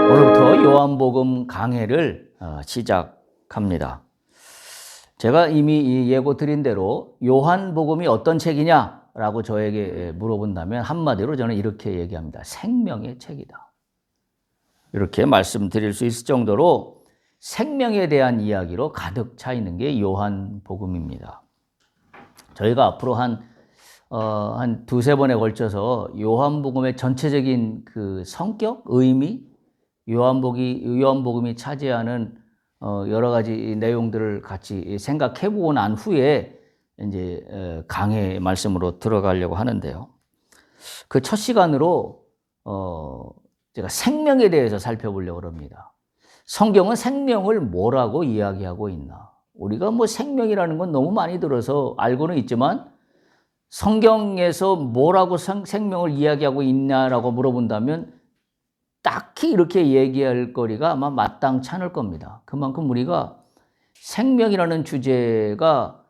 오늘부터 요한복음 강해를 시작합니다. 제가 이미 예고 드린 대로 요한복음이 어떤 책이냐라고 저에게 물어본다면 한마디로 저는 이렇게 얘기합니다. 생명의 책이다. 이렇게 말씀드릴 수 있을 정도로 생명에 대한 이야기로 가득 차 있는 게 요한복음입니다. 저희가 앞으로 한 두세 번에 걸쳐서 요한복음의 전체적인 그 성격, 의미, 요한복음이 차지하는 여러 가지 내용들을 같이 생각해보고 난 후에 이제 강해 말씀으로 들어가려고 하는데요. 그 첫 시간으로 제가 생명에 대해서 살펴보려고 합니다. 성경은 생명을 뭐라고 이야기하고 있나? 우리가 뭐 생명이라는 건 너무 많이 들어서 알고는 있지만 성경에서 뭐라고 생명을 이야기하고 있냐라고 물어본다면 딱히 이렇게 얘기할 거리가 아마 마땅치 않을 겁니다. 그만큼 우리가 생명이라는 주제가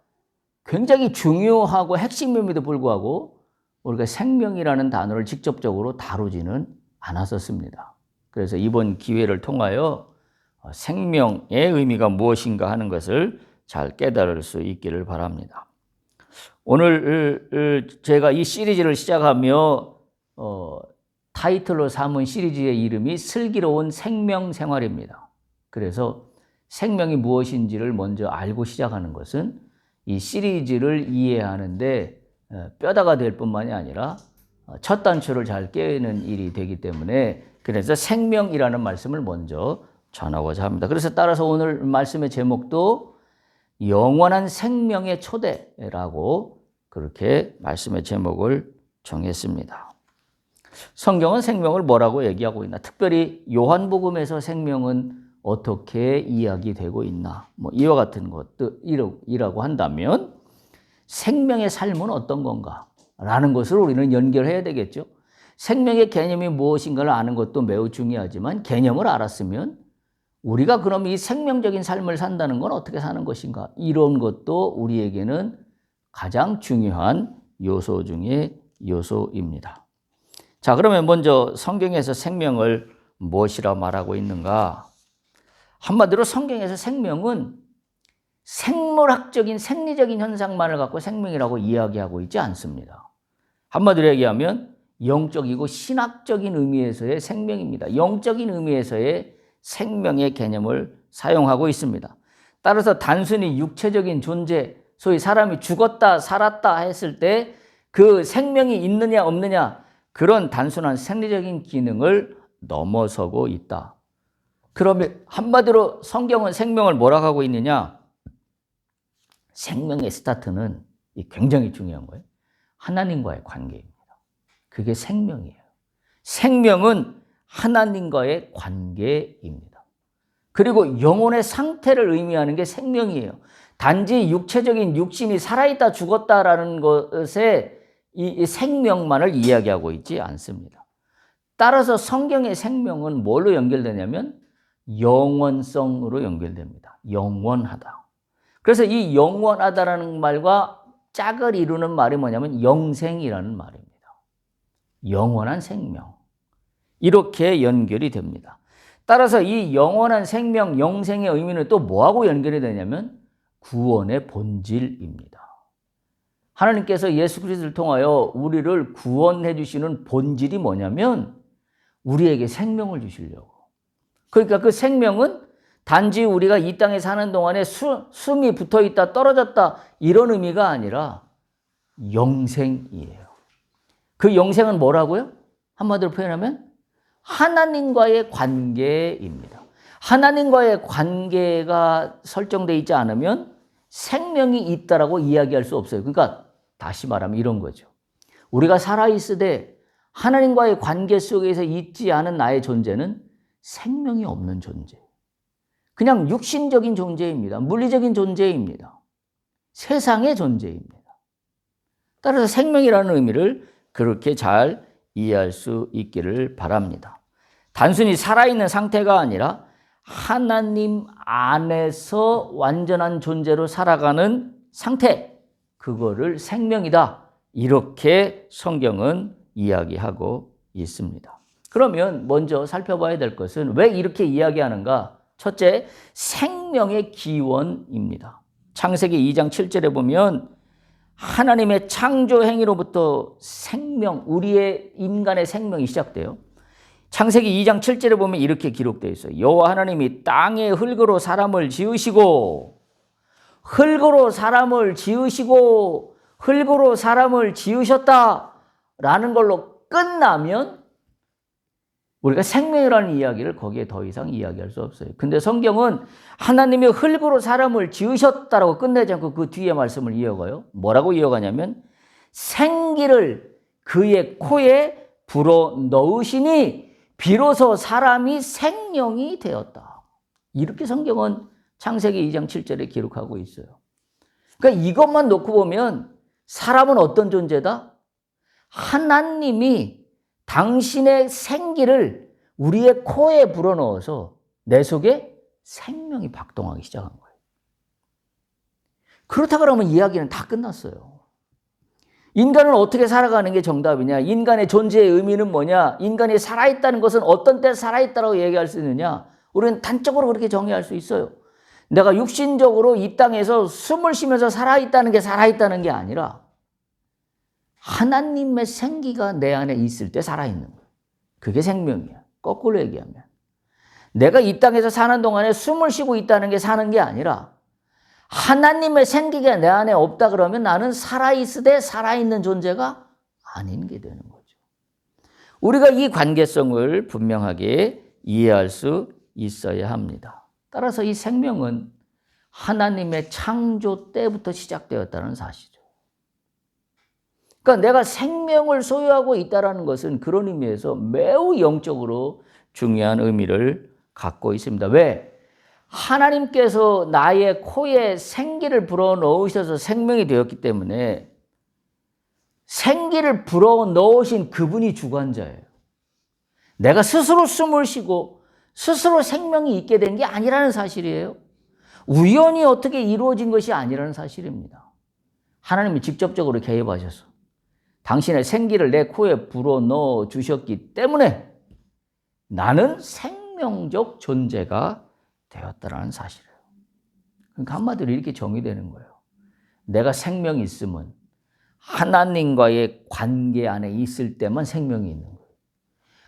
굉장히 중요하고 핵심임에도 불구하고 우리가 생명이라는 단어를 직접적으로 다루지는 않았었습니다. 그래서 이번 기회를 통하여 생명의 의미가 무엇인가 하는 것을 잘 깨달을 수 있기를 바랍니다. 오늘 제가 이 시리즈를 시작하며 타이틀로 삼은 시리즈의 이름이 슬기로운 생명 생활입니다. 그래서 생명이 무엇인지를 먼저 알고 시작하는 것은 이 시리즈를 이해하는데 뼈다가 될 뿐만이 아니라 첫 단추를 잘 깨는 일이 되기 때문에 그래서 생명이라는 말씀을 먼저 전하고자 합니다. 그래서 따라서 오늘 말씀의 제목도 영원한 생명의 초대라고 그렇게 말씀의 제목을 정했습니다. 성경은 생명을 뭐라고 얘기하고 있나? 특별히 요한복음에서 생명은 어떻게 이야기되고 있나? 뭐 이와 같은 것들이라고 한다면 생명의 삶은 어떤 건가? 라는 것을 우리는 연결해야 되겠죠. 생명의 개념이 무엇인가를 아는 것도 매우 중요하지만 개념을 알았으면 우리가 그럼 이 생명적인 삶을 산다는 건 어떻게 사는 것인가? 이런 것도 우리에게는 가장 중요한 요소 중에 요소입니다. 자, 그러면 먼저 성경에서 생명을 무엇이라 말하고 있는가? 한마디로 성경에서 생명은 생물학적인 생리적인 현상만을 갖고 생명이라고 이야기하고 있지 않습니다. 한마디로 얘기하면 영적이고 신학적인 의미에서의 생명입니다. 영적인 의미에서의 생명의 개념을 사용하고 있습니다. 따라서 단순히 육체적인 존재, 소위 사람이 죽었다 살았다 했을 때 그 생명이 있느냐 없느냐 그런 단순한 생리적인 기능을 넘어서고 있다. 그러면 한마디로 성경은 생명을 뭐라고 하고 있느냐? 생명의 스타트는 굉장히 중요한 거예요. 하나님과의 관계입니다. 그게 생명이에요. 생명은 하나님과의 관계입니다. 그리고 영혼의 상태를 의미하는 게 생명이에요. 단지 육체적인 육신이 살아있다 죽었다라는 것에 이 생명만을 이야기하고 있지 않습니다. 따라서 성경의 생명은 뭘로 연결되냐면 영원성으로 연결됩니다. 영원하다. 그래서 이 영원하다라는 말과 짝을 이루는 말이 뭐냐면 영생이라는 말입니다. 영원한 생명. 이렇게 연결이 됩니다. 따라서 이 영원한 생명, 영생의 의미는 또 뭐하고 연결이 되냐면 구원의 본질입니다. 하나님께서 예수 그리스도를 통하여 우리를 구원해 주시는 본질이 뭐냐면 우리에게 생명을 주시려고. 그러니까 그 생명은 단지 우리가 이 땅에 사는 동안에 숨이 붙어 있다 떨어졌다 이런 의미가 아니라 영생이에요. 그 영생은 뭐라고요? 한마디로 표현하면 하나님과의 관계입니다. 하나님과의 관계가 설정되어 있지 않으면 생명이 있다라고 이야기할 수 없어요. 그러니까 다시 말하면 이런 거죠. 우리가 살아있으되 하나님과의 관계 속에서 있지 않은 나의 존재는 생명이 없는 존재. 그냥 육신적인 존재입니다. 물리적인 존재입니다. 세상의 존재입니다. 따라서 생명이라는 의미를 그렇게 잘 이해할 수 있기를 바랍니다. 단순히 살아있는 상태가 아니라 하나님 안에서 완전한 존재로 살아가는 상태, 그거를 생명이다. 이렇게 성경은 이야기하고 있습니다. 그러면 먼저 살펴봐야 될 것은 왜 이렇게 이야기하는가? 첫째, 생명의 기원입니다. 창세기 2장 7절에 보면 하나님의 창조 행위로부터 생명, 우리의 인간의 생명이 시작돼요. 창세기 2장 7절에 보면 이렇게 기록되어 있어요. 여호와 하나님이 땅의 흙으로 사람을 지으시고 흙으로 사람을 지으셨다라는 걸로 끝나면 우리가 생명이라는 이야기를 거기에 더 이상 이야기할 수 없어요. 근데 성경은 하나님이 흙으로 사람을 지으셨다라고 끝내지 않고 그 뒤에 말씀을 이어가요. 뭐라고 이어가냐면 생기를 그의 코에 불어넣으시니 비로소 사람이 생명이 되었다. 이렇게 성경은 창세기 2장 7절에 기록하고 있어요. 그러니까 이것만 놓고 보면 사람은 어떤 존재다? 하나님이 당신의 생기를 우리의 코에 불어넣어서 내 속에 생명이 박동하기 시작한 거예요. 그렇다 그러면 이야기는 다 끝났어요. 인간은 어떻게 살아가는 게 정답이냐? 인간의 존재의 의미는 뭐냐? 인간이 살아있다는 것은 어떤 때 살아있다고 얘기할 수 있느냐? 우리는 단적으로 그렇게 정의할 수 있어요. 내가 육신적으로 이 땅에서 숨을 쉬면서 살아있다는 게 아니라 하나님의 생기가 내 안에 있을 때 살아있는 거예요. 그게 생명이야. 거꾸로 얘기하면. 내가 이 땅에서 사는 동안에 숨을 쉬고 있다는 게 사는 게 아니라 하나님의 생기가 내 안에 없다 그러면 나는 살아있으되 살아있는 존재가 아닌 게 되는 거죠. 우리가 이 관계성을 분명하게 이해할 수 있어야 합니다. 따라서 이 생명은 하나님의 창조 때부터 시작되었다는 사실이죠. 그러니까 내가 생명을 소유하고 있다는 것은 그런 의미에서 매우 영적으로 중요한 의미를 갖고 있습니다. 왜? 하나님께서 나의 코에 생기를 불어넣으셔서 생명이 되었기 때문에 생기를 불어넣으신 그분이 주관자예요. 내가 스스로 숨을 쉬고 스스로 생명이 있게 된 게 아니라는 사실이에요. 우연히 어떻게 이루어진 것이 아니라는 사실입니다. 하나님이 직접적으로 개입하셔서 당신의 생기를 내 코에 불어넣어 주셨기 때문에 나는 생명적 존재가 되었다는 사실이에요. 그러니까 한마디로 이렇게 정의되는 거예요. 내가 생명이 있으면 하나님과의 관계 안에 있을 때만 생명이 있는 거예요.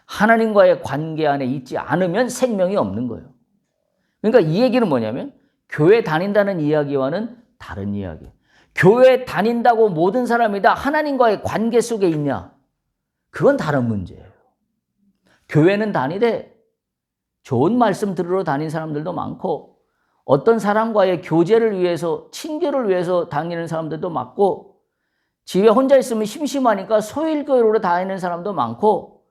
하나님과의 관계 안에 있지 않으면 생명이 없는 거예요. 그러니까 이 얘기는 뭐냐면 교회 다닌다는 이야기와는 다른 이야기예요. 교회 다닌다고 모든 사람이 다 하나님과의 관계 속에 있냐? 그건 다른 문제예요. 교회는 다니되 좋은 말씀 들으러 다닌 사람들도 많고 어떤 사람과의 교제를 위해서 친교를 위해서 다니는 사람들도 많고 집에 혼자 있으면 심심하니까 소일교회로 다니는 사람도 많고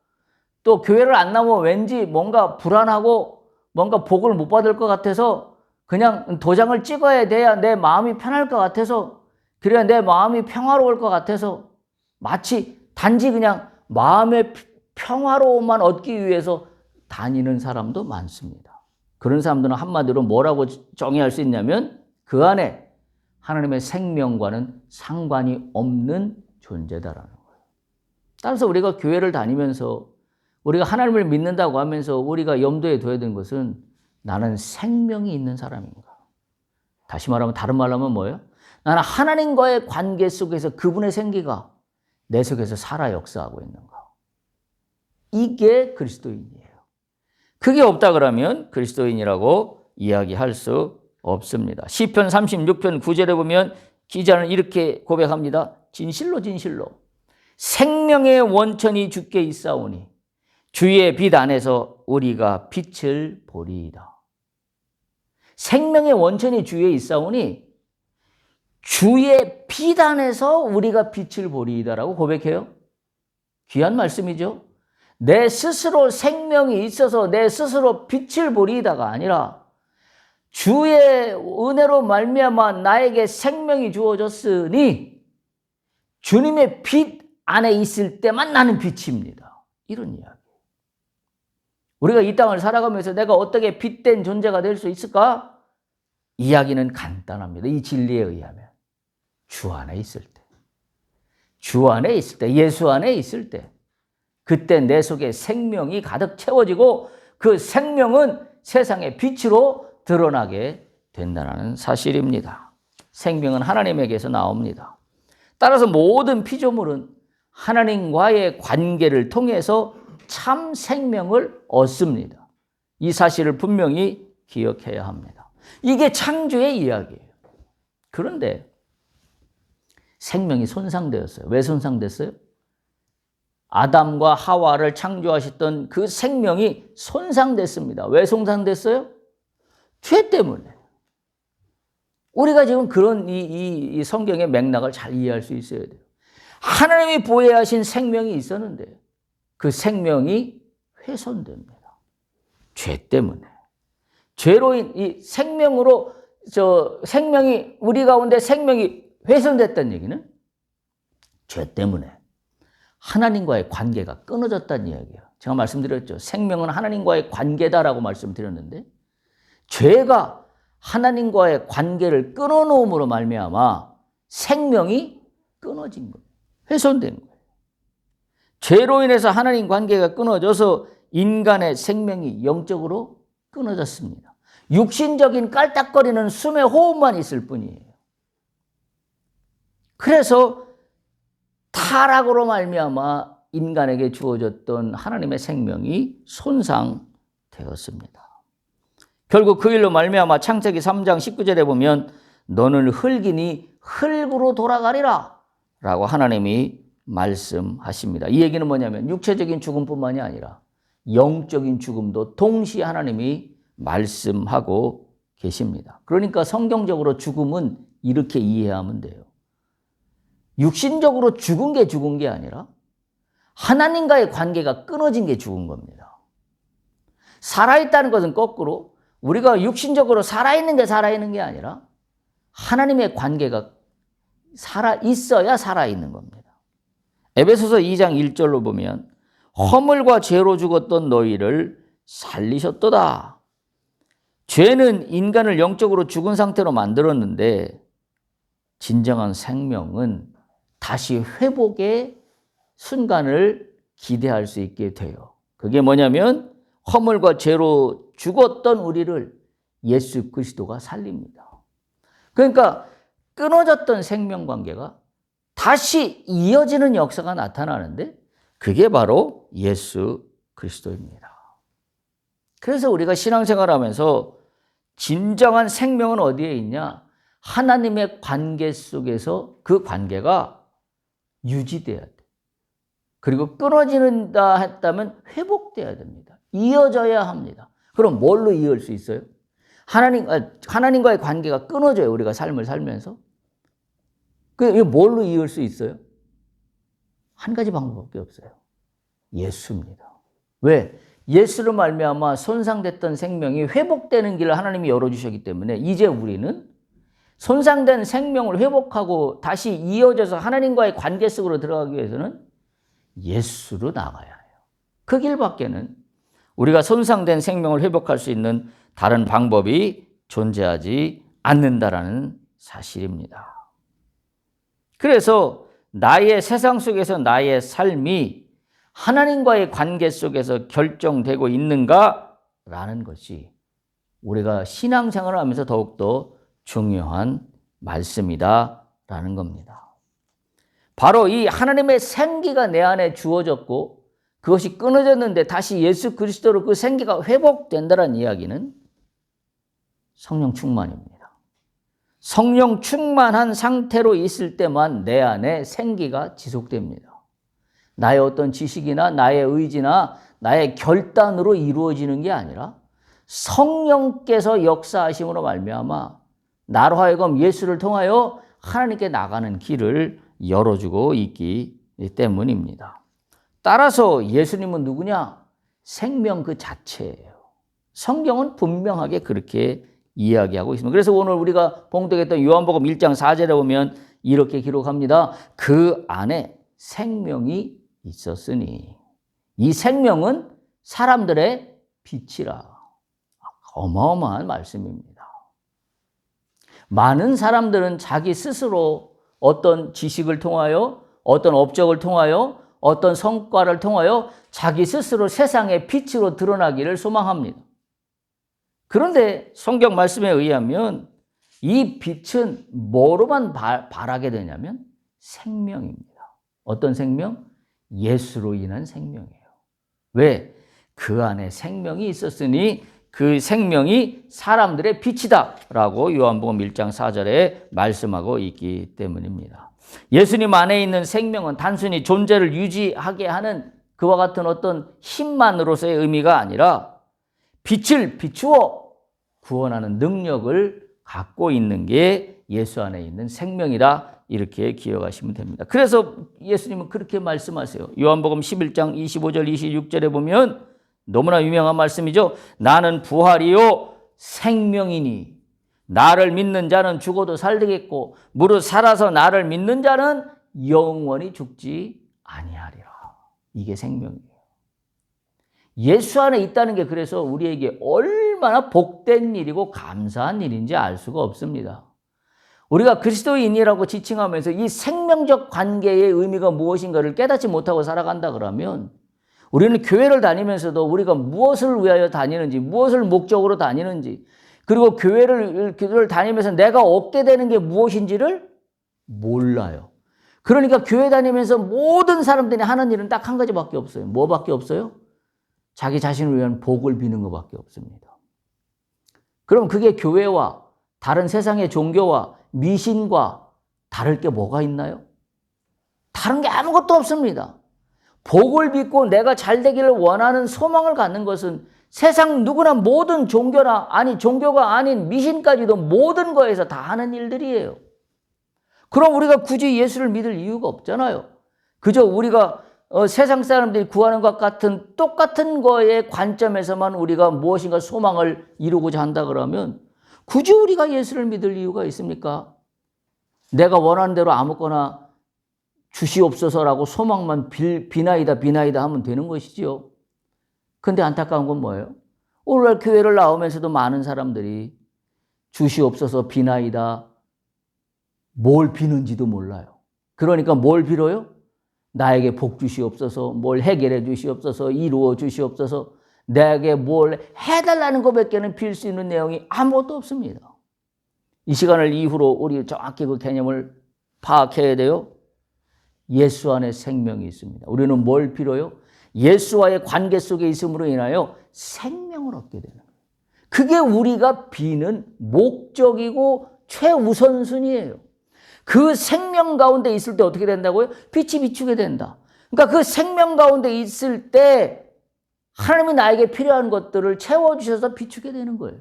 또 교회를 안 나오면 왠지 뭔가 불안하고 뭔가 복을 못 받을 것 같아서 그냥 도장을 찍어야 돼야 내 마음이 편할 것 같아서 그래야 내 마음이 평화로울 것 같아서 마치 단지 그냥 마음의 평화로움만 얻기 위해서 다니는 사람도 많습니다. 그런 사람들은 한마디로 뭐라고 정의할 수 있냐면 그 안에 하나님의 생명과는 상관이 없는 존재다라는 거예요. 따라서 우리가 교회를 다니면서 우리가 하나님을 믿는다고 하면서 우리가 염두에 둬야 되는 것은 나는 생명이 있는 사람인가? 다시 말하면 다른 말로 하면 뭐예요? 나는 하나님과의 관계 속에서 그분의 생기가 내 속에서 살아 역사하고 있는가? 이게 그리스도인이에요. 그게 없다 그러면 그리스도인이라고 이야기할 수 없습니다. 시편 36편 9절에 보면 기자는 이렇게 고백합니다. 진실로 진실로 생명의 원천이 주께 있사오니 주의 빛 안에서 우리가 빛을 보리이다. 생명의 원천이 주에 있사오니 주의 빛 안에서 우리가 빛을 보리이다라고 고백해요. 귀한 말씀이죠. 내 스스로 생명이 있어서 내 스스로 빛을 보리다가 아니라 주의 은혜로 말미암아 나에게 생명이 주어졌으니 주님의 빛 안에 있을 때만 나는 빛입니다. 이런 이야기. 우리가 이 땅을 살아가면서 내가 어떻게 빛된 존재가 될 수 있을까? 이야기는 간단합니다. 이 진리에 의하면. 주 안에 있을 때. 주 안에 있을 때, 예수 안에 있을 때, 그때 내 속에 생명이 가득 채워지고 그 생명은 세상의 빛으로 드러나게 된다는 사실입니다. 생명은 하나님에게서 나옵니다. 따라서 모든 피조물은 하나님과의 관계를 통해서 참 생명을 얻습니다. 이 사실을 분명히 기억해야 합니다. 이게 창조의 이야기예요. 그런데 생명이 손상되었어요. 왜 손상됐어요? 아담과 하와를 창조하셨던 그 생명이 손상됐습니다. 왜 손상됐어요? 죄 때문에. 우리가 지금 그런 이 성경의 맥락을 잘 이해할 수 있어야 돼요. 하나님이 보호하신 생명이 있었는데 그 생명이 훼손됩니다. 죄 때문에. 죄로 이 생명으로 생명이 우리 가운데 생명이 훼손됐다는 얘기는 죄 때문에 하나님과의 관계가 끊어졌다는 이야기예요. 제가 말씀드렸죠. 생명은 하나님과의 관계다라고 말씀드렸는데 죄가 하나님과의 관계를 끊어놓음으로 말미암아 생명이 끊어진 거예요. 훼손된 거예요. 죄로 인해서 하나님 관계가 끊어져서 인간의 생명이 영적으로 끊어졌습니다. 육신적인 깔딱거리는 숨의 호흡만 있을 뿐이에요. 그래서 타락으로 말미암아 인간에게 주어졌던 하나님의 생명이 손상되었습니다. 결국 그 일로 말미암아 창세기 3장 19절에 보면 너는 흙이니 흙으로 돌아가리라 라고 하나님이 말씀하십니다. 이 얘기는 뭐냐면 육체적인 죽음뿐만이 아니라 영적인 죽음도 동시에 하나님이 말씀하고 계십니다. 그러니까 성경적으로 죽음은 이렇게 이해하면 돼요. 육신적으로 죽은 게 아니라 하나님과의 관계가 끊어진 게 죽은 겁니다. 살아있다는 것은 거꾸로 우리가 육신적으로 살아있는 게 아니라 하나님의 관계가 살아있어야 살아있는 겁니다. 에베소서 2장 1절로 보면 허물과 죄로 죽었던 너희를 살리셨도다. 죄는 인간을 영적으로 죽은 상태로 만들었는데 진정한 생명은 다시 회복의 순간을 기대할 수 있게 돼요. 그게 뭐냐면 허물과 죄로 죽었던 우리를 예수 그리스도가 살립니다. 그러니까 끊어졌던 생명관계가 다시 이어지는 역사가 나타나는데 그게 바로 예수 그리스도입니다. 그래서 우리가 신앙생활하면서 진정한 생명은 어디에 있냐? 하나님의 관계 속에서 그 관계가 유지돼야 돼. 그리고 끊어진다 했다면 회복돼야 됩니다. 이어져야 합니다. 그럼 뭘로 이어질 수 있어요? 하나님과의 관계가 끊어져요. 우리가 삶을 살면서. 이게 뭘로 이어질 수 있어요? 한 가지 방법밖에 없어요. 예수입니다. 왜? 예수로 말미암아 손상됐던 생명이 회복되는 길을 하나님이 열어주셨기 때문에 이제 우리는 손상된 생명을 회복하고 다시 이어져서 하나님과의 관계 속으로 들어가기 위해서는 예수로 나가야 해요. 그 길밖에는 우리가 손상된 생명을 회복할 수 있는 다른 방법이 존재하지 않는다라는 사실입니다. 그래서 나의 세상 속에서 나의 삶이 하나님과의 관계 속에서 결정되고 있는가라는 것이 우리가 신앙생활을 하면서 더욱더 중요한 말씀이다라는 겁니다. 바로 이 하나님의 생기가 내 안에 주어졌고 그것이 끊어졌는데 다시 예수 그리스도로 그 생기가 회복된다는 이야기는 성령 충만입니다. 성령 충만한 상태로 있을 때만 내 안에 생기가 지속됩니다. 나의 어떤 지식이나 나의 의지나 나의 결단으로 이루어지는 게 아니라 성령께서 역사하심으로 말미암아 나로 하여금 예수를 통하여 하나님께 나가는 길을 열어주고 있기 때문입니다. 따라서 예수님은 누구냐? 생명 그 자체예요. 성경은 분명하게 그렇게 이야기하고 있습니다. 그래서 오늘 우리가 봉독했던 요한복음 1장 4절에 보면 이렇게 기록합니다. 그 안에 생명이 있었으니 이 생명은 사람들의 빛이라. 어마어마한 말씀입니다. 많은 사람들은 자기 스스로 어떤 지식을 통하여, 어떤 업적을 통하여, 어떤 성과를 통하여 자기 스스로 세상의 빛으로 드러나기를 소망합니다. 그런데 성경 말씀에 의하면 이 빛은 뭐로만 발하게 되냐면 생명입니다. 어떤 생명? 예수로 인한 생명이에요. 왜? 그 안에 생명이 있었으니 그 생명이 사람들의 빛이다 라고 요한복음 1장 4절에 말씀하고 있기 때문입니다. 예수님 안에 있는 생명은 단순히 존재를 유지하게 하는 그와 같은 어떤 힘만으로서의 의미가 아니라 빛을 비추어 구원하는 능력을 갖고 있는 게 예수 안에 있는 생명이다, 이렇게 기억하시면 됩니다. 그래서 예수님은 그렇게 말씀하세요. 요한복음 11장 25절 26절에 보면 너무나 유명한 말씀이죠. 나는 부활이요 생명이니 나를 믿는 자는 죽어도 살겠고 무릇 살아서 나를 믿는 자는 영원히 죽지 아니하리라. 이게 생명이에요. 예수 안에 있다는 게 그래서 우리에게 얼마나 복된 일이고 감사한 일인지 알 수가 없습니다. 우리가 그리스도인이라고 지칭하면서 이 생명적 관계의 의미가 무엇인가를 깨닫지 못하고 살아간다 그러면 우리는 교회를 다니면서도 우리가 무엇을 위하여 다니는지, 무엇을 목적으로 다니는지, 그리고 교회를 다니면서 내가 얻게 되는 게 무엇인지를 몰라요. 그러니까 교회 다니면서 모든 사람들이 하는 일은 딱 한 가지밖에 없어요. 뭐밖에 없어요? 자기 자신을 위한 복을 비는 것밖에 없습니다. 그럼 그게 교회와 다른 세상의 종교와 미신과 다를 게 뭐가 있나요? 다른 게 아무것도 없습니다. 복을 빚고 내가 잘 되기를 원하는 소망을 갖는 것은 세상 누구나 모든 종교나 아니 종교가 아닌 미신까지도 모든 거에서 다 하는 일들이에요. 그럼 우리가 굳이 예수를 믿을 이유가 없잖아요. 그저 우리가 세상 사람들이 구하는 것 같은 똑같은 거의 관점에서만 우리가 무엇인가 소망을 이루고자 한다 그러면 굳이 우리가 예수를 믿을 이유가 있습니까? 내가 원하는 대로 아무거나 주시옵소서라고 소망만 비나이다 하면 되는 것이지요. 근데 안타까운 건 뭐예요? 오늘날 교회를 나오면서도 많은 사람들이 주시옵소서 비나이다 뭘 비는지도 몰라요. 그러니까 뭘 빌어요? 나에게 복 주시옵소서, 뭘 해결해 주시옵소서, 이루어 주시옵소서, 내게 뭘 해달라는 것밖에는 빌 수 있는 내용이 아무것도 없습니다. 이 시간을 이후로 우리 정확히 그 개념을 파악해야 돼요. 예수 안에 생명이 있습니다. 우리는 뭘 빌어요? 예수와의 관계 속에 있음으로 인하여 생명을 얻게 되는 거예요. 그게 우리가 비는 목적이고 최우선순위예요. 그 생명 가운데 있을 때 어떻게 된다고요? 빛이 비추게 된다. 그러니까 그 생명 가운데 있을 때 하나님이 나에게 필요한 것들을 채워주셔서 비추게 되는 거예요.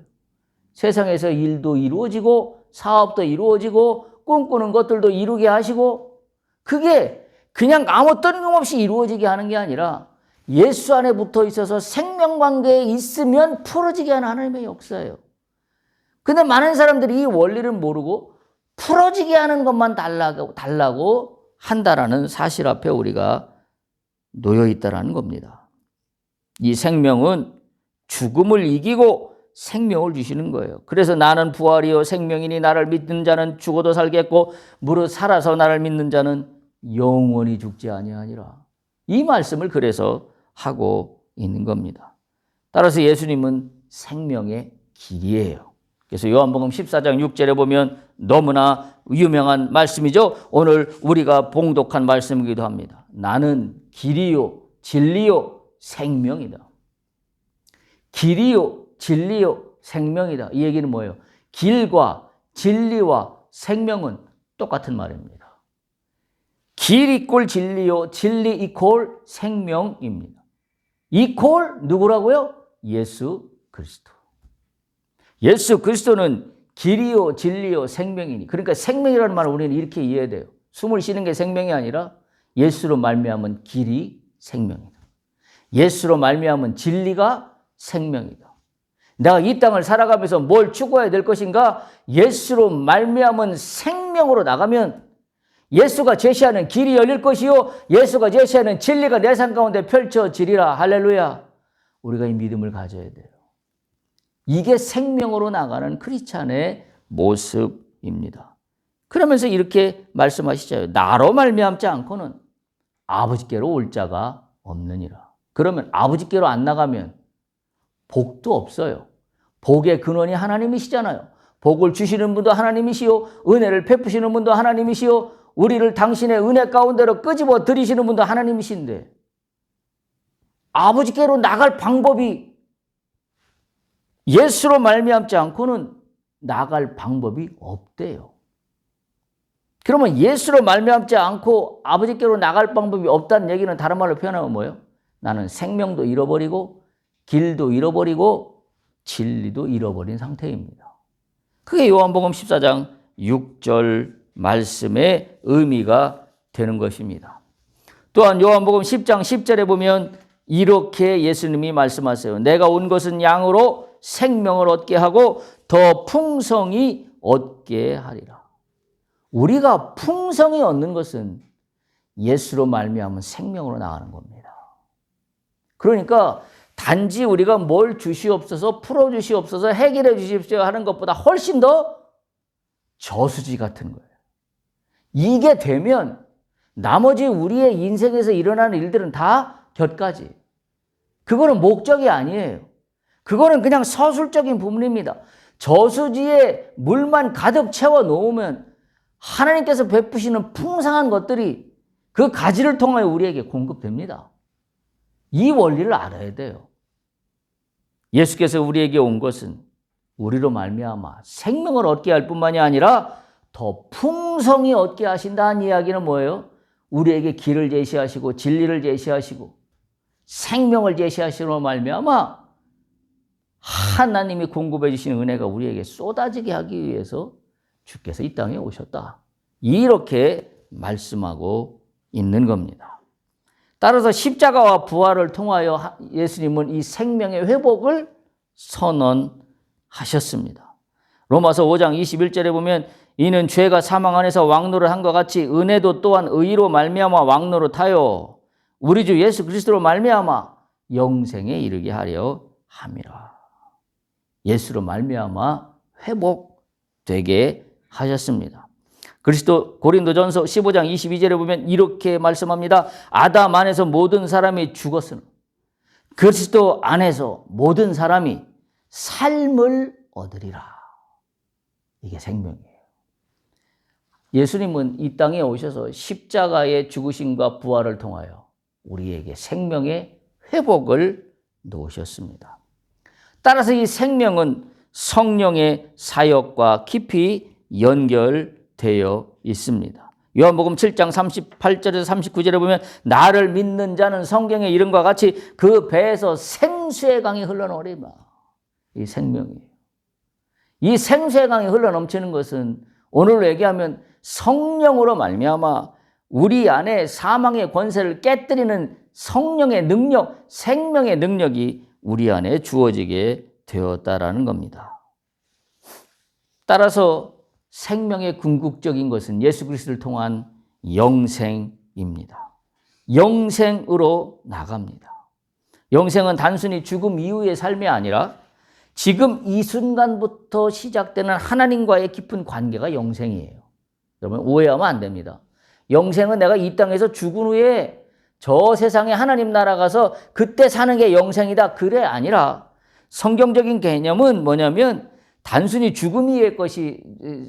세상에서 일도 이루어지고 사업도 이루어지고 꿈꾸는 것들도 이루게 하시고 그게 그냥 아무 뜬금없이 이루어지게 하는 게 아니라 예수 안에 붙어 있어서 생명관계에 있으면 풀어지게 하는 하나님의 역사예요. 근데 많은 사람들이 이 원리를 모르고 풀어지게 하는 것만 달라고 한다라는 사실 앞에 우리가 놓여 있다라는 겁니다. 이 생명은 죽음을 이기고 생명을 주시는 거예요. 그래서 나는 부활이요 생명이니 나를 믿는 자는 죽어도 살겠고 무릇 살아서 나를 믿는 자는 영원히 죽지 아니하니라. 이 말씀을 그래서 하고 있는 겁니다. 따라서 예수님은 생명의 길이에요. 그래서 요한복음 14장 6절에 보면 너무나 유명한 말씀이죠. 오늘 우리가 봉독한 말씀이기도 합니다. 나는 길이요 진리요 생명이다. 길이요 진리요 생명이다. 이 얘기는 뭐예요? 길과 진리와 생명은 똑같은 말입니다. 길 이꼴 진리요 진리 이꼴 생명입니다. 이꼴 누구라고요? 예수 그리스도. 예수 그리스도는 길이요 진리요 생명이니. 그러니까 생명이라는 말을 우리는 이렇게 이해해야 돼요. 숨을 쉬는 게 생명이 아니라 예수로 말미암은 길이 생명이다. 예수로 말미암은 진리가 생명이다. 내가 이 땅을 살아가면서 뭘 추구해야 될 것인가? 예수로 말미암은 생명으로 나가면 예수가 제시하는 길이 열릴 것이요 예수가 제시하는 진리가 내 삶 가운데 펼쳐지리라. 할렐루야. 우리가 이 믿음을 가져야 돼요. 이게 생명으로 나가는 크리스찬의 모습입니다. 그러면서 이렇게 말씀하시죠. 나로 말미암지 않고는 아버지께로 올 자가 없느니라. 그러면 아버지께로 안 나가면 복도 없어요. 복의 근원이 하나님이시잖아요. 복을 주시는 분도 하나님이시요 은혜를 베푸시는 분도 하나님이시요 우리를 당신의 은혜 가운데로 끄집어 들이시는 분도 하나님이신데 아버지께로 나갈 방법이 예수로 말미암지 않고는 나갈 방법이 없대요. 그러면 예수로 말미암지 않고 아버지께로 나갈 방법이 없다는 얘기는 다른 말로 표현하면 뭐예요? 나는 생명도 잃어버리고 길도 잃어버리고 진리도 잃어버린 상태입니다. 그게 요한복음 14장 6절 말씀의 의미가 되는 것입니다. 또한 요한복음 10장 10절에 보면 이렇게 예수님이 말씀하세요. 내가 온 것은 양으로 생명을 얻게 하고 더 풍성히 얻게 하리라. 우리가 풍성히 얻는 것은 예수로 말미암은 생명으로 나가는 겁니다. 그러니까 단지 우리가 뭘 주시옵소서 풀어주시옵소서 해결해 주십시오 하는 것보다 훨씬 더 저수지 같은 거예요. 이게 되면 나머지 우리의 인생에서 일어나는 일들은 다 곁가지. 그거는 목적이 아니에요. 그거는 그냥 서술적인 부분입니다. 저수지에 물만 가득 채워 놓으면 하나님께서 베푸시는 풍성한 것들이 그 가지를 통하여 우리에게 공급됩니다. 이 원리를 알아야 돼요. 예수께서 우리에게 온 것은 우리로 말미암아 생명을 얻게 할 뿐만이 아니라 더 풍성히 얻게 하신다는 이야기는 뭐예요? 우리에게 길을 제시하시고 진리를 제시하시고 생명을 제시하시로 말미암아 하나님이 공급해 주시는 은혜가 우리에게 쏟아지게 하기 위해서 주께서 이 땅에 오셨다. 이렇게 말씀하고 있는 겁니다. 따라서 십자가와 부활을 통하여 예수님은 이 생명의 회복을 선언하셨습니다. 로마서 5장 21절에 보면 이는 죄가 사망 안에서 왕노를 한 것 같이 은혜도 또한 의로 말미암아 왕노릇하여 우리 주 예수 그리스도로 말미암아 영생에 이르게 하려 함이라. 예수로 말미암아 회복되게 하셨습니다. 그리스도 고린도전서 15장 22절에 보면 이렇게 말씀합니다. 아담 안에서 모든 사람이 죽었으나 그리스도 안에서 모든 사람이 삶을 얻으리라. 이게 생명이에요. 예수님은 이 땅에 오셔서 십자가의 죽으심과 부활을 통하여 우리에게 생명의 회복을 놓으셨습니다. 따라서 이 생명은 성령의 사역과 깊이 연결되어 있습니다. 요한복음 7장 38절에서 39절에 보면 나를 믿는 자는 성경의 이름과 같이 그 배에서 생수의 강이 흘러넘치리라. 이 생명이에요. 이 생수의 강이 흘러넘치는 것은 오늘로 얘기하면 성령으로 말미암아 우리 안에 사망의 권세를 깨뜨리는 성령의 능력, 생명의 능력이 우리 안에 주어지게 되었다라는 겁니다. 따라서 생명의 궁극적인 것은 예수 그리스도를 통한 영생입니다. 영생으로 나갑니다. 영생은 단순히 죽음 이후의 삶이 아니라 지금 이 순간부터 시작되는 하나님과의 깊은 관계가 영생이에요. 여러분 오해하면 안 됩니다. 영생은 내가 이 땅에서 죽은 후에 저 세상에 하나님 나라 가서 그때 사는 게 영생이다. 그래 아니라 성경적인 개념은 뭐냐면 단순히 죽음 이후의 것이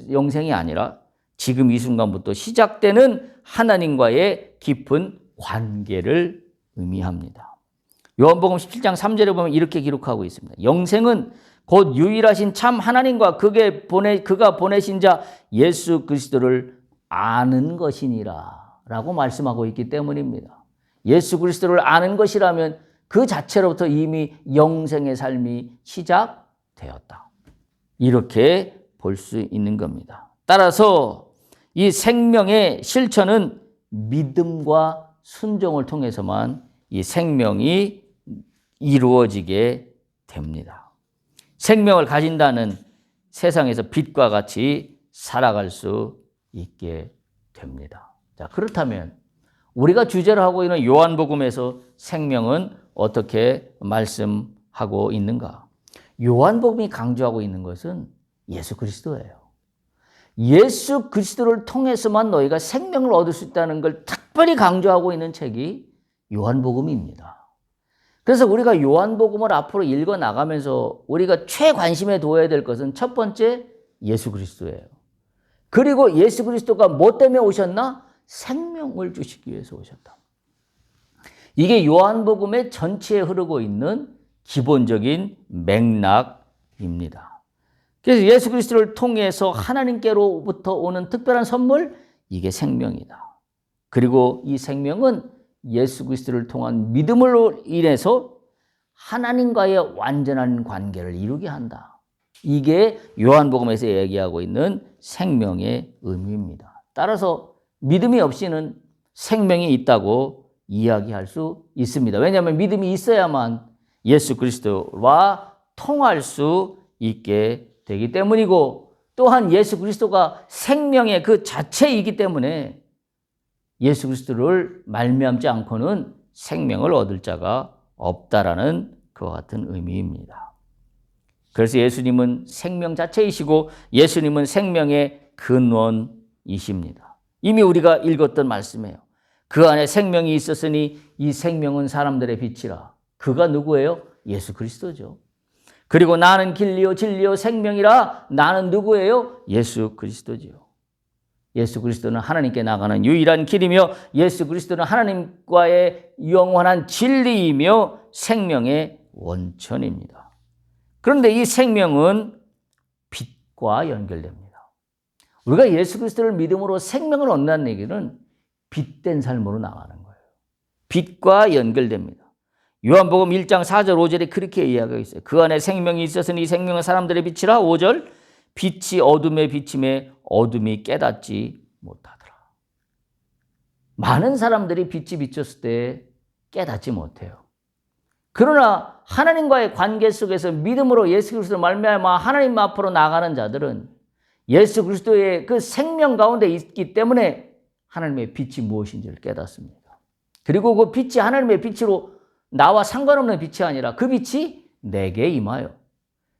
영생이 아니라 지금 이 순간부터 시작되는 하나님과의 깊은 관계를 의미합니다. 요한복음 17장 3절에 보면 이렇게 기록하고 있습니다. 영생은 곧 유일하신 참 하나님과 그가 보내신 자 예수 그리스도를 아는 것이니라 라고 말씀하고 있기 때문입니다. 예수 그리스도를 아는 것이라면 그 자체로부터 이미 영생의 삶이 시작되었다. 이렇게 볼 수 있는 겁니다. 따라서 이 생명의 실천은 믿음과 순종을 통해서만 이 생명이 이루어지게 됩니다. 생명을 가진다는 세상에서 빛과 같이 살아갈 수 있게 됩니다. 자, 그렇다면 우리가 주제로 하고 있는 요한복음에서 생명은 어떻게 말씀하고 있는가? 요한복음이 강조하고 있는 것은 예수 그리스도예요. 예수 그리스도를 통해서만 너희가 생명을 얻을 수 있다는 걸 특별히 강조하고 있는 책이 요한복음입니다. 그래서 우리가 요한복음을 앞으로 읽어 나가면서 우리가 최관심에 둬야 될 것은 첫 번째 예수 그리스도예요. 그리고 예수 그리스도가 뭐 때문에 오셨나? 생명을 주시기 위해서 오셨다. 이게 요한복음의 전체에 흐르고 있는 기본적인 맥락입니다. 그래서 예수 그리스도를 통해서 하나님께로부터 오는 특별한 선물, 이게 생명이다. 그리고 이 생명은 예수 그리스도를 통한 믿음으로 인해서 하나님과의 완전한 관계를 이루게 한다. 이게 요한복음에서 얘기하고 있는 생명의 의미입니다. 따라서 믿음이 없이는 생명이 있다고 이야기할 수 있습니다. 왜냐하면 믿음이 있어야만 예수 그리스도와 통할 수 있게 되기 때문이고, 또한 예수 그리스도가 생명의 그 자체이기 때문에 예수 그리스도를 말미암지 않고는 생명을 얻을 자가 없다라는 그와 같은 의미입니다. 그래서 예수님은 생명 자체이시고 예수님은 생명의 근원이십니다. 이미 우리가 읽었던 말씀이에요. 그 안에 생명이 있었으니 이 생명은 사람들의 빛이라. 그가 누구예요? 예수 그리스도죠. 그리고 나는 길이요 진리요 생명이라. 나는 누구예요? 예수 그리스도지요. 예수 그리스도는 하나님께 나가는 유일한 길이며 예수 그리스도는 하나님과의 영원한 진리이며 생명의 원천입니다. 그런데 이 생명은 빛과 연결됩니다. 우리가 예수 그리스도를 믿음으로 생명을 얻는다는 얘기는 빛된 삶으로 나가는 거예요. 빛과 연결됩니다. 요한복음 1장 4절 5절에 그렇게 이야기하고 있어요. 그 안에 생명이 있었으니 이 생명은 사람들의 빛이라. 5절 빛이 어둠에 비침에 어둠이 깨닫지 못하더라. 많은 사람들이 빛이 비쳤을 때 깨닫지 못해요. 그러나 하나님과의 관계 속에서 믿음으로 예수 그리스도를 말미암아 하나님 앞으로 나가는 자들은 예수 그리스도의 그 생명 가운데 있기 때문에 하나님의 빛이 무엇인지를 깨닫습니다. 그리고 그 빛이 하나님의 빛으로 나와 상관없는 빛이 아니라 그 빛이 내게 임하여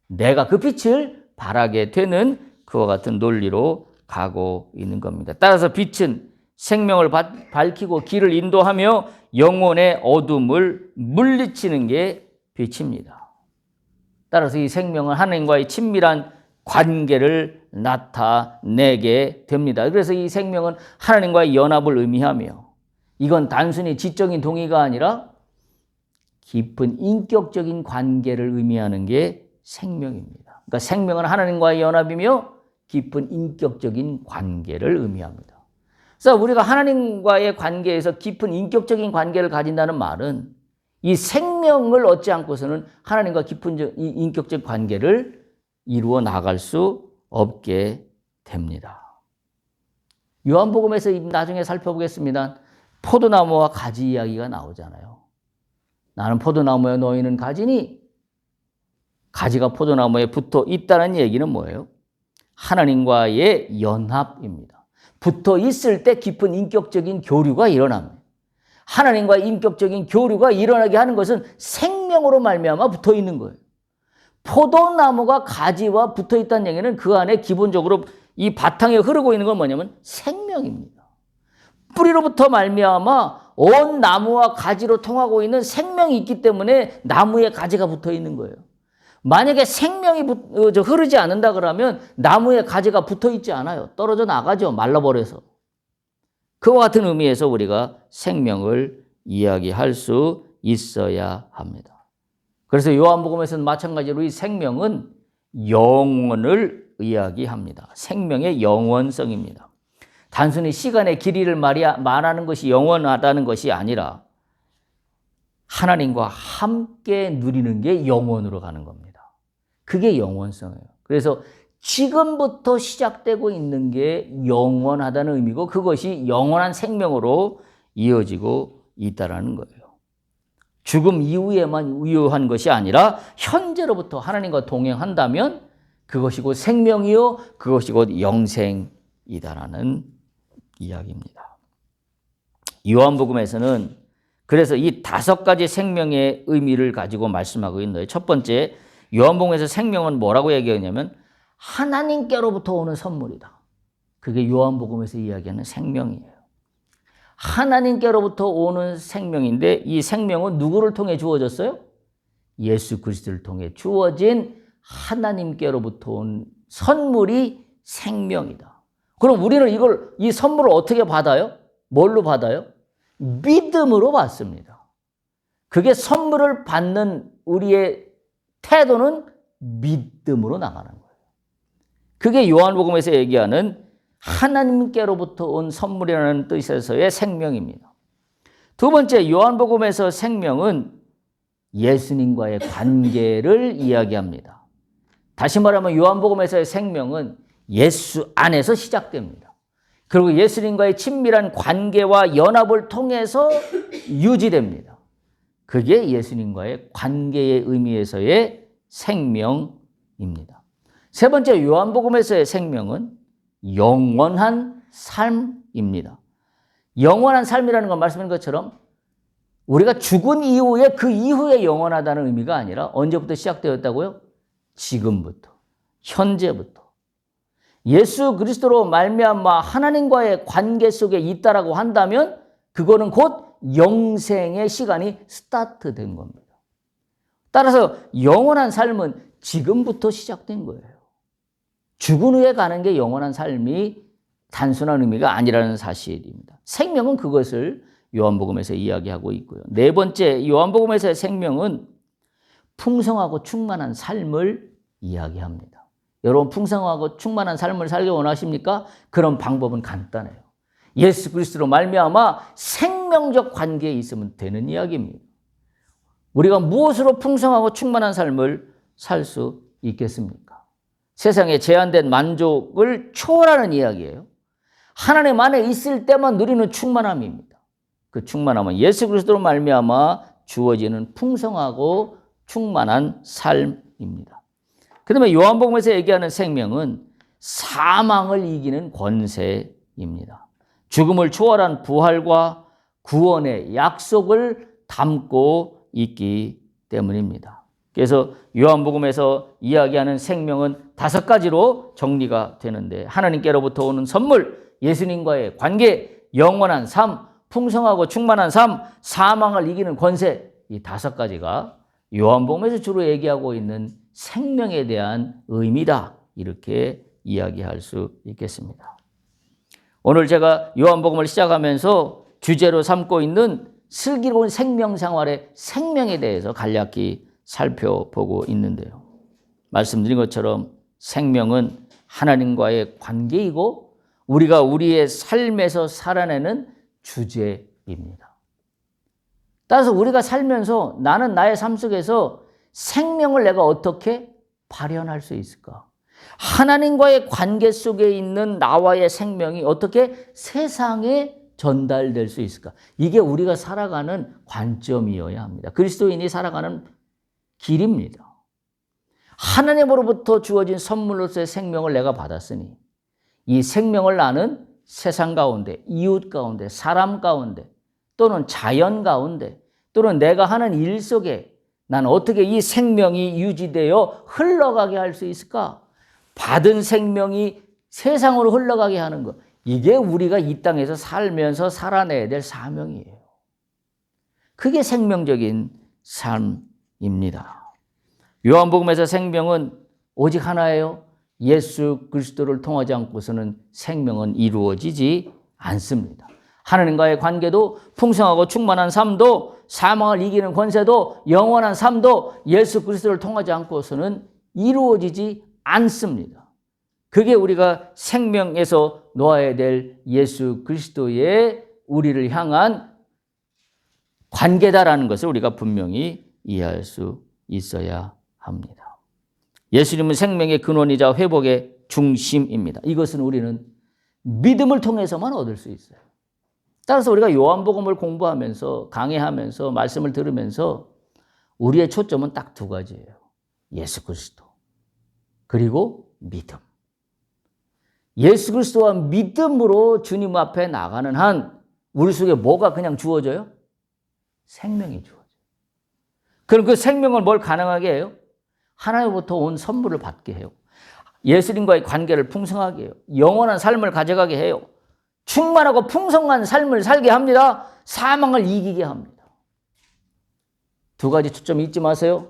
내가 그 빛을 바라게 되는 그와 같은 논리로 가고 있는 겁니다. 따라서 빛은 생명을 밝히고 길을 인도하며 영혼의 어둠을 물리치는 게 빛입니다. 따라서 이 생명은 하나님과의 친밀한 관계를 나타내게 됩니다. 그래서 이 생명은 하나님과의 연합을 의미하며 이건 단순히 지적인 동의가 아니라 깊은 인격적인 관계를 의미하는 게 생명입니다. 그러니까 생명은 하나님과의 연합이며 깊은 인격적인 관계를 의미합니다. 그래서 우리가 하나님과의 관계에서 깊은 인격적인 관계를 가진다는 말은 이 생명을 얻지 않고서는 하나님과 깊은 인격적 관계를 이루어 나갈 수 없게 됩니다. 요한복음에서 나중에 살펴보겠습니다. 포도나무와 가지 이야기가 나오잖아요. 나는 포도나무에 너희는 가지니 가지가 포도나무에 붙어 있다는 얘기는 뭐예요? 하나님과의 연합입니다. 붙어 있을 때 깊은 인격적인 교류가 일어납니다. 하나님과의 인격적인 교류가 일어나게 하는 것은 생명으로 말미암아 붙어 있는 거예요. 포도나무가 가지와 붙어 있다는 얘기는 그 안에 기본적으로 이 바탕에 흐르고 있는 건 뭐냐면 생명입니다. 뿌리로부터 말미암아 온 나무와 가지로 통하고 있는 생명이 있기 때문에 나무에 가지가 붙어 있는 거예요. 만약에 생명이 흐르지 않는다 그러면 나무에 가지가 붙어 있지 않아요. 떨어져 나가죠. 말라버려서. 그와 같은 의미에서 우리가 생명을 이야기할 수 있어야 합니다. 그래서 요한복음에서는 마찬가지로 이 생명은 영원을 이야기합니다. 생명의 영원성입니다. 단순히 시간의 길이를 말하는 것이 영원하다는 것이 아니라 하나님과 함께 누리는 게 영원으로 가는 겁니다. 그게 영원성이에요. 그래서 지금부터 시작되고 있는 게 영원하다는 의미고 그것이 영원한 생명으로 이어지고 있다는 거예요. 죽음 이후에만 유효한 것이 아니라 현재로부터 하나님과 동행한다면 그것이 곧 생명이요 그것이 곧 영생이다라는 이야기입니다. 요한복음에서는 그래서 이 5가지 생명의 의미를 가지고 말씀하고 있는데, 첫 번째 요한복음에서 생명은 뭐라고 얘기하냐면 하나님께로부터 오는 선물이다. 그게 요한복음에서 이야기하는 생명이에요. 하나님께로부터 오는 생명인데 이 생명은 누구를 통해 주어졌어요? 예수 그리스도를 통해 주어진 하나님께로부터 온 선물이 생명이다. 그럼 우리는 이 선물을 어떻게 받아요? 뭘로 받아요? 믿음으로 받습니다. 그게 선물을 받는 우리의 태도는 믿음으로 나가는 거예요. 그게 요한복음에서 얘기하는 하나님께로부터 온 선물이라는 뜻에서의 생명입니다. 두 번째, 요한복음에서 생명은 예수님과의 관계를 이야기합니다. 다시 말하면 요한복음에서의 생명은 예수 안에서 시작됩니다. 그리고 예수님과의 친밀한 관계와 연합을 통해서 유지됩니다. 그게 예수님과의 관계의 의미에서의 생명입니다. 세 번째, 요한복음에서의 생명은 영원한 삶입니다. 영원한 삶이라는 건 말씀드린 것처럼 우리가 죽은 이후에 그 이후에 영원하다는 의미가 아니라 언제부터 시작되었다고요? 지금부터, 현재부터. 예수 그리스도로 말미암아 하나님과의 관계 속에 있다라고 한다면 그거는 곧 영생의 시간이 스타트된 겁니다. 따라서 영원한 삶은 지금부터 시작된 거예요. 죽은 후에 가는 게 영원한 삶이 단순한 의미가 아니라는 사실입니다. 생명은 그것을 요한복음에서 이야기하고 있고요. 네 번째, 요한복음에서의 생명은 풍성하고 충만한 삶을 이야기합니다. 여러분, 풍성하고 충만한 삶을 살기 원하십니까? 그런 방법은 간단해요. 예수 그리스도로 말미암아 생명적 관계에 있으면 되는 이야기입니다. 우리가 무엇으로 풍성하고 충만한 삶을 살 수 있겠습니까? 세상에 제한된 만족을 초월하는 이야기예요. 하나님 안에 있을 때만 누리는 충만함입니다. 그 충만함은 예수 그리스도로 말미암아 주어지는 풍성하고 충만한 삶입니다. 그다음에 요한복음에서 얘기하는 생명은 사망을 이기는 권세입니다. 죽음을 초월한 부활과 구원의 약속을 담고 있기 때문입니다. 그래서 요한복음에서 이야기하는 생명은 5가지로 정리가 되는데, 하나님께로부터 오는 선물, 예수님과의 관계, 영원한 삶, 풍성하고 충만한 삶, 사망을 이기는 권세, 이 5가지가 요한복음에서 주로 얘기하고 있는 생명에 대한 의미다, 이렇게 이야기할 수 있겠습니다. 오늘 제가 요한복음을 시작하면서 주제로 삼고 있는 슬기로운 생명 생활의 생명에 대해서 간략히 살펴보고 있는데요. 말씀드린 것처럼 생명은 하나님과의 관계이고 우리가 우리의 삶에서 살아내는 주제입니다. 따라서 우리가 살면서 나는 나의 삶 속에서 생명을 내가 어떻게 발현할 수 있을까? 하나님과의 관계 속에 있는 나와의 생명이 어떻게 세상에 전달될 수 있을까? 이게 우리가 살아가는 관점이어야 합니다. 그리스도인이 살아가는 길입니다. 하나님으로부터 주어진 선물로서의 생명을 내가 받았으니 이 생명을 나는 세상 가운데, 이웃 가운데, 사람 가운데, 또는 자연 가운데, 또는 내가 하는 일 속에 난 어떻게 이 생명이 유지되어 흘러가게 할 수 있을까? 받은 생명이 세상으로 흘러가게 하는 것. 이게 우리가 이 땅에서 살면서 살아내야 될 사명이에요. 그게 생명적인 삶입니다. 요한복음에서 생명은 오직 하나예요. 예수 그리스도를 통하지 않고서는 생명은 이루어지지 않습니다. 하나님과의 관계도 풍성하고 충만한 삶도 사망을 이기는 권세도 영원한 삶도 예수 그리스도를 통하지 않고서는 이루어지지 않습니다. 그게 우리가 생명에서 놓아야 될 예수 그리스도의 우리를 향한 관계다라는 것을 우리가 분명히 이해할 수 있어야 합니다. 예수님은 생명의 근원이자 회복의 중심입니다. 이것은 우리는 믿음을 통해서만 얻을 수 있어요. 따라서 우리가 요한복음을 공부하면서 강의하면서 말씀을 들으면서 우리의 초점은 딱 두 가지예요. 예수 그리스도 그리고 믿음. 예수 그리스도와 믿음으로 주님 앞에 나가는 한 우리 속에 뭐가 그냥 주어져요? 생명이 주어져요. 그럼 그 생명을 뭘 가능하게 해요? 하나님부터 온 선물을 받게 해요. 예수님과의 관계를 풍성하게 해요. 영원한 삶을 가져가게 해요. 충만하고 풍성한 삶을 살게 합니다. 사망을 이기게 합니다. 두 가지 초점 잊지 마세요.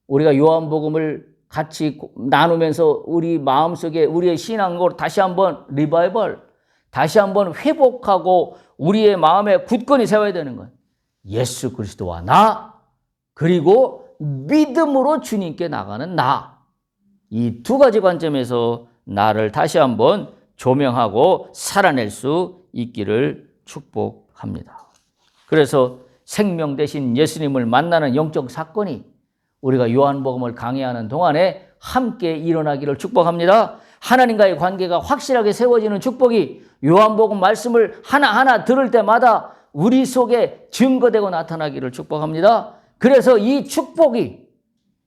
우리가 요한복음을 같이 나누면서 우리 마음속에 우리의 신앙으로 다시 한번 리바이벌, 다시 한번 회복하고 우리의 마음에 굳건히 세워야 되는 거예요. 예수 그리스도와 나, 그리고 믿음으로 주님께 나가는 나. 이 두 가지 관점에서 나를 다시 한번 조명하고 살아낼 수 있기를 축복합니다. 그래서 생명 대신 예수님을 만나는 영적 사건이 우리가 요한복음을 강의하는 동안에 함께 일어나기를 축복합니다. 하나님과의 관계가 확실하게 세워지는 축복이 요한복음 말씀을 하나하나 들을 때마다 우리 속에 증거되고 나타나기를 축복합니다. 그래서 이 축복이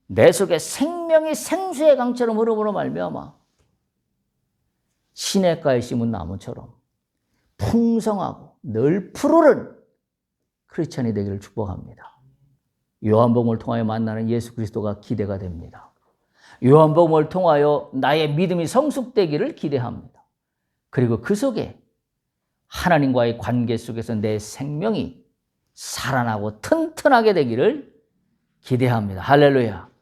내 속에 생명이 생수의 강처럼 흐름으로 말미암아 시냇가에 심은 나무처럼 풍성하고 늘 푸르른 크리스찬이 되기를 축복합니다. 요한복음을 통하여 만나는 예수 그리스도가 기대가 됩니다. 요한복음을 통하여 나의 믿음이 성숙되기를 기대합니다. 그리고 그 속에 하나님과의 관계 속에서 내 생명이 살아나고 튼튼하게 되기를 기대합니다. 할렐루야.